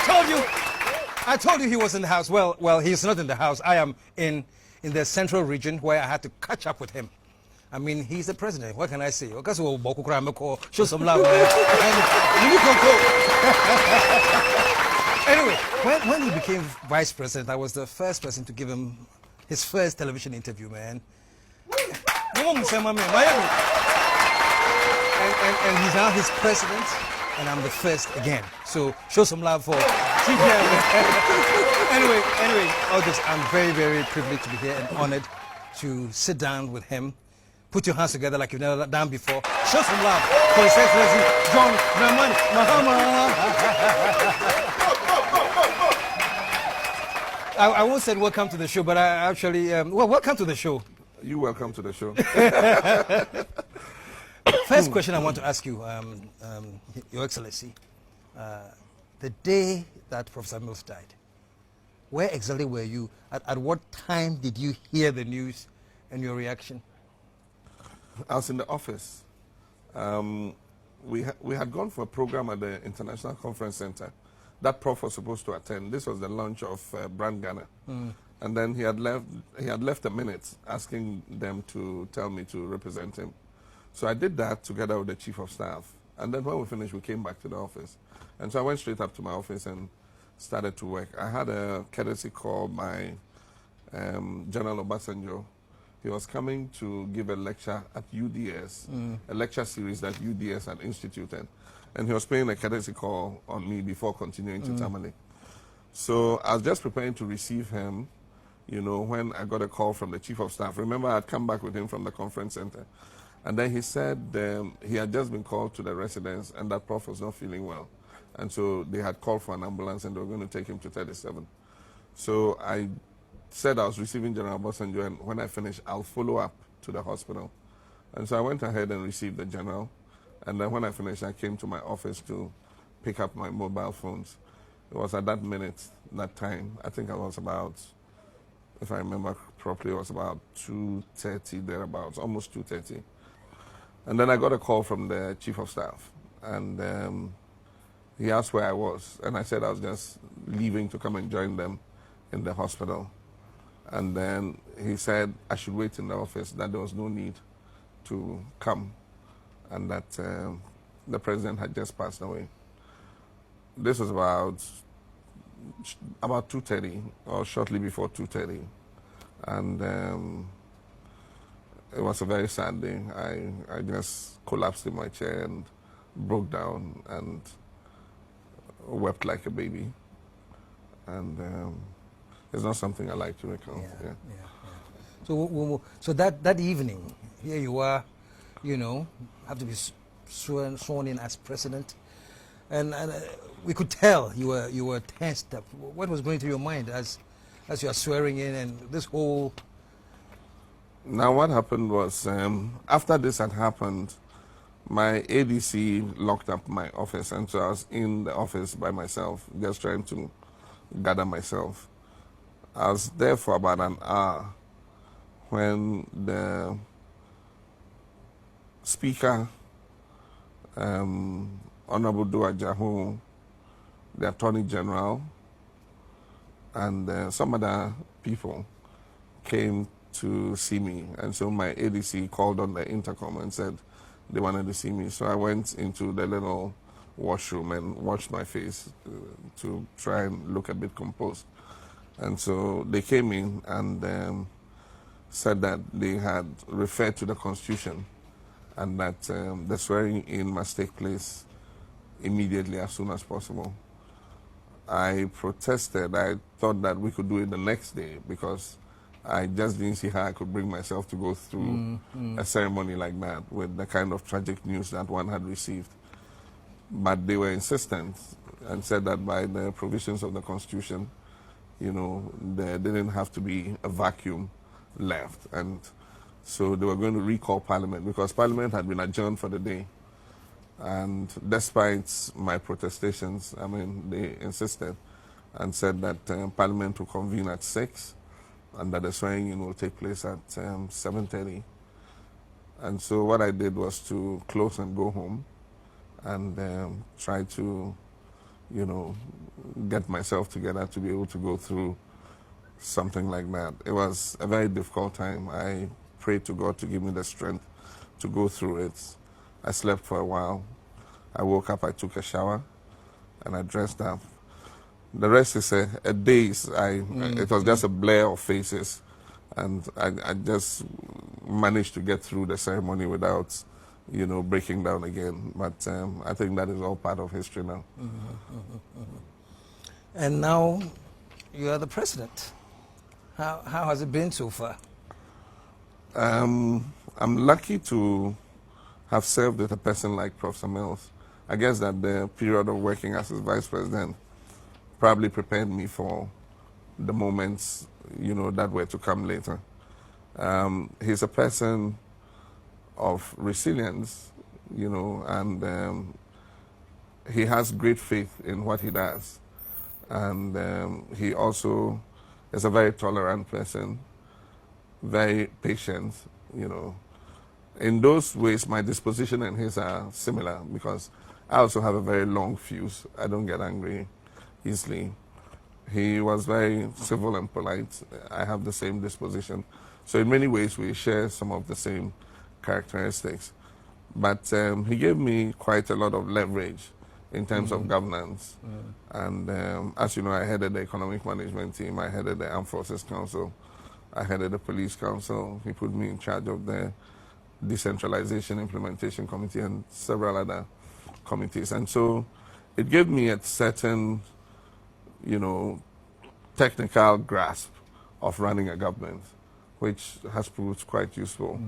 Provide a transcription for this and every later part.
I told you he was in the house. Well, he's not in the house. I am in the central region where I had to catch up with him. I mean, he's the president. What can I say? Show some love, man. Anyway, when he became vice president, I was the first person to give him his first television interview, man. And he's now his president, and I'm the first again. So show some love for TPM. anyway, August, I'm very, very privileged to be here and honored to sit down with him. Put your hands together like you've never done before. Show some love for His Excellency John Mahama. I won't say welcome to the show, but I actually, welcome to the show. You welcome to the show. First question I want to ask you, Your Excellency, the day that Professor Mills died, where exactly were you? At what time did you hear the news and your reaction? I was in the office. We had gone for a program at the International Conference Center that Prof was supposed to attend. This was the launch of Brand Ghana. And then he had left a minute asking them to tell me to represent him. So I did that together with the Chief of Staff. And then when we finished, we came back to the office. And so I went straight up to my office and started to work. I had a courtesy call by General Obasanjo. He was coming to give a lecture at UDS, a lecture series that UDS had instituted. And he was paying a courtesy call on me before continuing to Tamale. So I was just preparing to receive him, you know, when I got a call from the Chief of Staff. Remember, I had come back with him from the conference center. And then he said he had just been called to the residence and that Prof was not feeling well. And so they had called for an ambulance and they were going to take him to 37. So I said I was receiving General Obasanjo, and when I finish, I'll follow up to the hospital. And so I went ahead and received the general. And then when I finished, I came to my office to pick up my mobile phones. It was at that minute, that time, I think I was about, if I remember properly, it was about 2:30 thereabouts, almost 2:30. And then I got a call from the Chief of Staff. And he asked where I was. And I said I was just leaving to come and join them in the hospital. And then he said I should wait in the office, that there was no need to come, and that the president had just passed away. This was about 2:30, or shortly before 2:30. And it was a very sad day. I just collapsed in my chair and broke down and wept like a baby. And it's not something I like to recall. Yeah. So that evening, here you are, you know, have to be sworn in as president, and we could tell you were tensed up. What was going through your mind as you are swearing in and this whole? Now what happened was, after this had happened, my ADC locked up my office, and so I was in the office by myself, just trying to gather myself. I was there for about an hour when the Speaker, Honorable Dua Jahu, the Attorney General, and some other people came to see me. And so my ADC called on the intercom and said they wanted to see me. So I went into the little washroom and washed my face to try and look a bit composed. And so they came in and said that they had referred to the Constitution and that the swearing in must take place immediately as soon as possible. I protested. I thought that we could do it the next day because I just didn't see how I could bring myself to go through a ceremony like that with the kind of tragic news that one had received. But they were insistent and said that by the provisions of the Constitution, you know, there didn't have to be a vacuum left. And so they were going to recall Parliament because Parliament had been adjourned for the day. And despite my protestations, I mean, they insisted and said that Parliament will convene at 6 and that the swearing-in will take place at 7:30. And so what I did was to close and go home and try to you know, get myself together to be able to go through something like that. It was a very difficult time. I prayed to God to give me the strength to go through it. I slept for a while. I woke up, I took a shower, and I dressed up. The rest is a daze. It was just a blur of faces, and I just managed to get through the ceremony without, you know, breaking down again. But I think that is all part of history now. And now you are the president. How has it been so far? I'm lucky to have served with a person like Professor Mills. I guess that the period of working as his vice president probably prepared me for the moments, you know, that were to come later. He's a person of resilience, you know, and he has great faith in what he does. And he also is a very tolerant person, very patient, you know. In those ways, my disposition and his are similar because I also have a very long fuse. I don't get angry easily. He was very civil and polite. I have the same disposition. So in many ways, we share some of the same characteristics. But he gave me quite a lot of leverage in terms of governance. And as you know, I headed the economic management team. I headed the Armed Forces Council. I headed the Police Council. He put me in charge of the Decentralization Implementation Committee and several other committees. And so it gave me a certain, you know, technical grasp of running a government, which has proved quite useful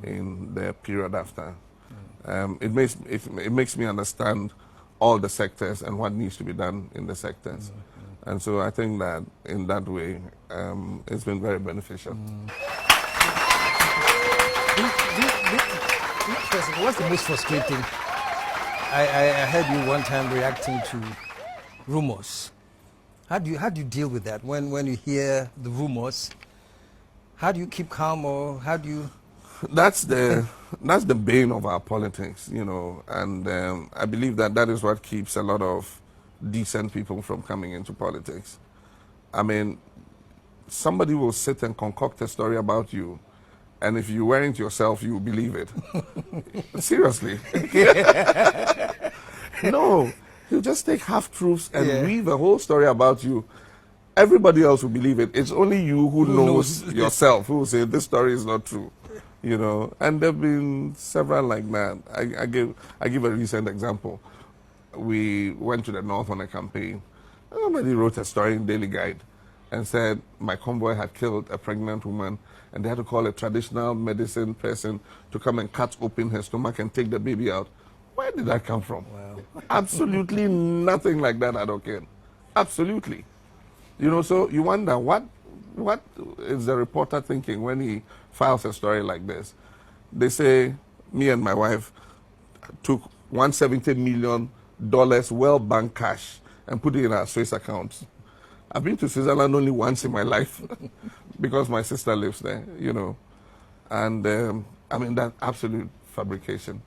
in the period after. It makes me understand all the sectors and what needs to be done in the sectors. And so I think that in that way, it's been very beneficial. What's the most frustrating? I heard you one time reacting to rumors. How do you deal with that when you hear the rumors? How do you keep calm, or how do you? That's the bane of our politics, you know, and I believe that is what keeps a lot of decent people from coming into politics. I mean, somebody will sit and concoct a story about you, and if you weren't yourself, you believe it. Seriously. No, you just take half-truths and weave a whole story about you. Everybody else will believe it. It's only you who knows yourself who will say this story is not true. You know, and there have been several like that. I give a recent example. We went to the north on a campaign. Somebody wrote a story in Daily Guide and said my convoy had killed a pregnant woman and they had to call a traditional medicine person to come and cut open her stomach and take the baby out. Where did that come from? Wow. Absolutely nothing like that at Oken. Absolutely. You know, so you wonder what is the reporter thinking when he files a story like this? They say, me and my wife took $170 million World Bank cash and put it in our Swiss accounts. I've been to Switzerland only once in my life because my sister lives there, you know. And I mean, that's absolute fabrication.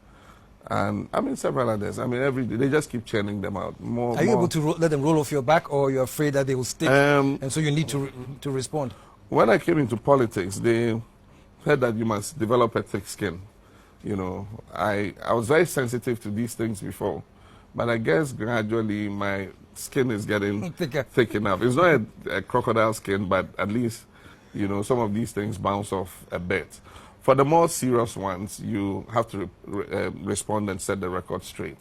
And I mean, several others. I mean, every day they just keep churning them out. Are you able to let them roll off your back, or you're afraid that they will stick, and so you need to respond? When I came into politics, they said that you must develop a thick skin. You know, I was very sensitive to these things before, but I guess gradually my skin is getting thick enough. It's not a crocodile skin, but at least, you know, some of these things bounce off a bit. For the more serious ones, you have to respond and set the record straight.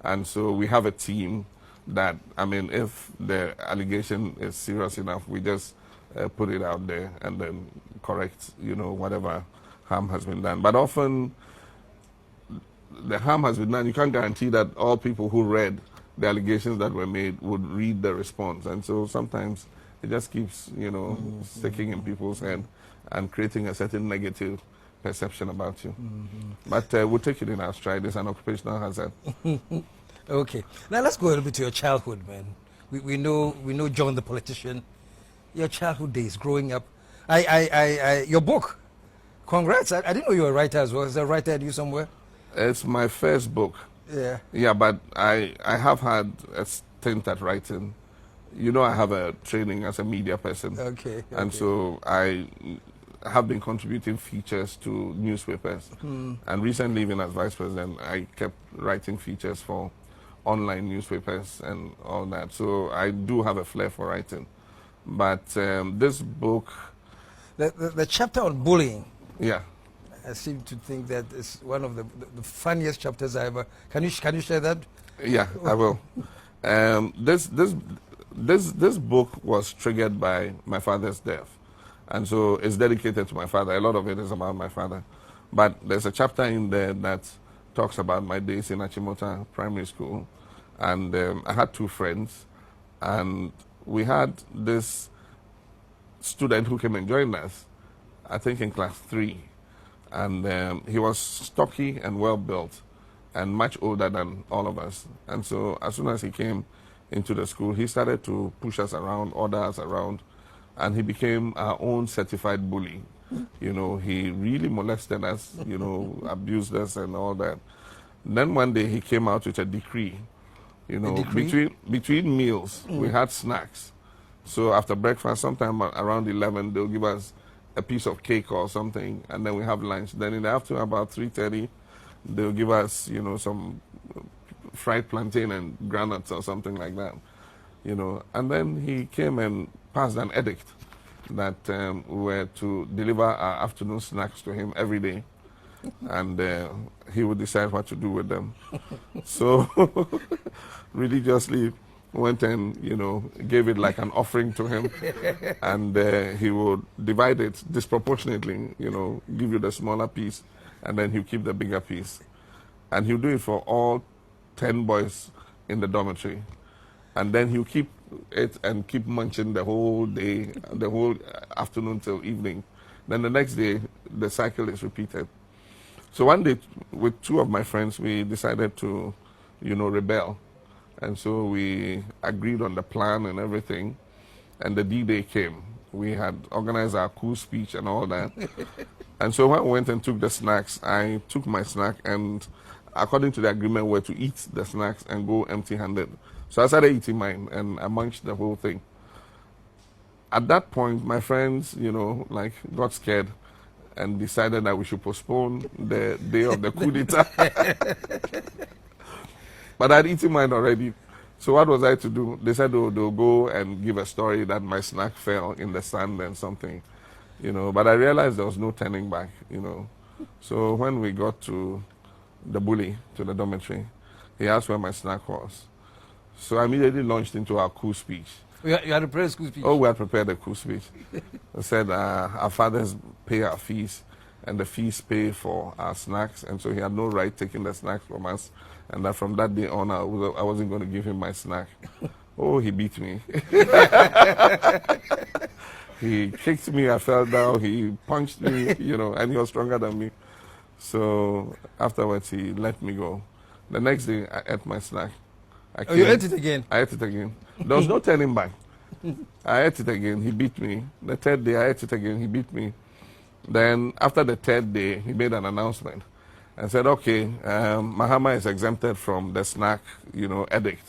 And so we have a team that, I mean, if the allegation is serious enough, we just put it out there and then correct, you know, whatever harm has been done. But often the harm has been done. You can't guarantee that all people who read the allegations that were made would read the response. And so sometimes it just keeps, you know, sticking in people's head and creating a certain negative perception about you. But we'll take it in our stride. It's an occupational hazard. Okay. Now let's go a little bit to your childhood, man. We know John the politician. Your childhood days, growing up. Your book. Congrats. I didn't know you were a writer as well. Is there a writer at you somewhere? It's my first book. Yeah. Yeah, but I have had a attempt at writing. You know, I have a training as a media person. Okay. And so I have been contributing features to newspapers. And recently, even as vice president, I kept writing features for online newspapers and all that. So I do have a flair for writing. But this book... The chapter on bullying, Yeah. I seem to think that is one of the funniest chapters I ever... Can you share that? Yeah, I will. This book was triggered by my father's death. And so it's dedicated to my father. A lot of it is about my father. But there's a chapter in there that talks about my days in Achimota Primary School. And I had two friends. And we had this student who came and joined us, I think in class 3. And he was stocky and well-built and much older than all of us. And so as soon as he came into the school, he started to push us around, order us around, and he became our own certified bully. You know, he really molested us, you know, abused us and all that. Then one day he came out with a decree. You know, between meals, we had snacks. So after breakfast, sometime around 11, they'll give us a piece of cake or something, and then we have lunch. Then in the afternoon, about 3:30, they'll give us, you know, some fried plantain and granuts or something like that, you know. And then he came and passed an edict that we were to deliver our afternoon snacks to him every day, and he would decide what to do with them. So religiously went and, you know, gave it like an offering to him, and he would divide it disproportionately, you know, give you the smaller piece, and then he'll keep the bigger piece. And he'll do it for all 10 boys in the dormitory. And then he'll keep it and keep munching the whole day, the whole afternoon till evening. Then the next day, the cycle is repeated. So one day, with two of my friends, we decided to, you know, rebel. And so we agreed on the plan and everything. And the D-Day came. We had organized our coup speech and all that. And so when we went and took the snacks, I took my snack, and according to the agreement, we were to eat the snacks and go empty-handed. So I started eating mine, and I munched the whole thing. At that point, my friends, you know, like, got scared and decided that we should postpone the day of the coup d'etat. But I'd eaten mine already. So what was I to do? They said they'll go and give a story that my snack fell in the sand and something, you know. But I realized there was no turning back, you know. So when we got to the bully, to the dormitory, he asked where my snack was. So I immediately launched into our coup speech. You had prepared a coup speech? Oh, we had prepared a coup speech. I said our fathers pay our fees, and the fees pay for our snacks, and so he had no right taking the snacks from us. And that from that day on, I wasn't going to give him my snack. Oh, he beat me. He kicked me, I fell down, he punched me, you know, and he was stronger than me. So afterwards, he let me go. The next day, I ate my snack. You ate it again? I ate it again. There was no turning back. I ate it again, he beat me. The third day, I ate it again, he beat me. Then after the third day, he made an announcement and said, okay, Mahama is exempted from the snack, you know, edict.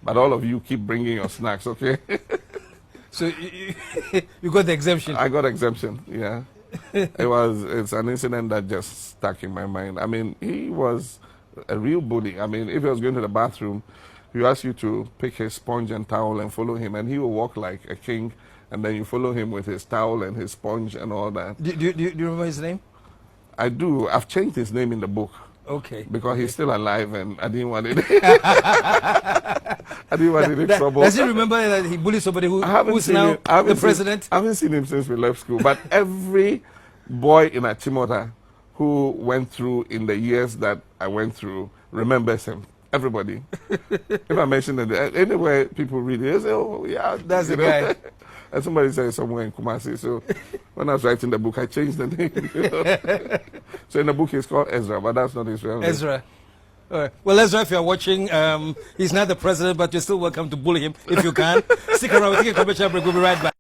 But all of you keep bringing your snacks, okay? So you got the exemption? I got exemption, yeah. It's an incident that just stuck in my mind. I mean, he was a real bully. I mean, if he was going to the bathroom, he would ask you to pick his sponge and towel and follow him, and he will walk like a king, and then you follow him with his towel and his sponge and all that. Do you remember his name? I do. I've changed his name in the book. Okay. Because he's still alive, and I didn't want it. I didn't want any trouble. Does he remember that he bullied somebody who's now the president? I haven't seen him since we left school. But every boy in Achimota who went through in the years that I went through remembers him. Everybody. If I mention it, anywhere people read it, they say, oh, yeah. That's the guy. And somebody said somewhere in Kumasi. So when I was writing the book, I changed the name. You know? So in the book, he's called Ezra, but that's not his real name. Ezra. All right. Well, Ezra, if you're watching, he's not the president, but you're still welcome to bully him if you can. Stick around. We'll take a commercial break. We'll be right back.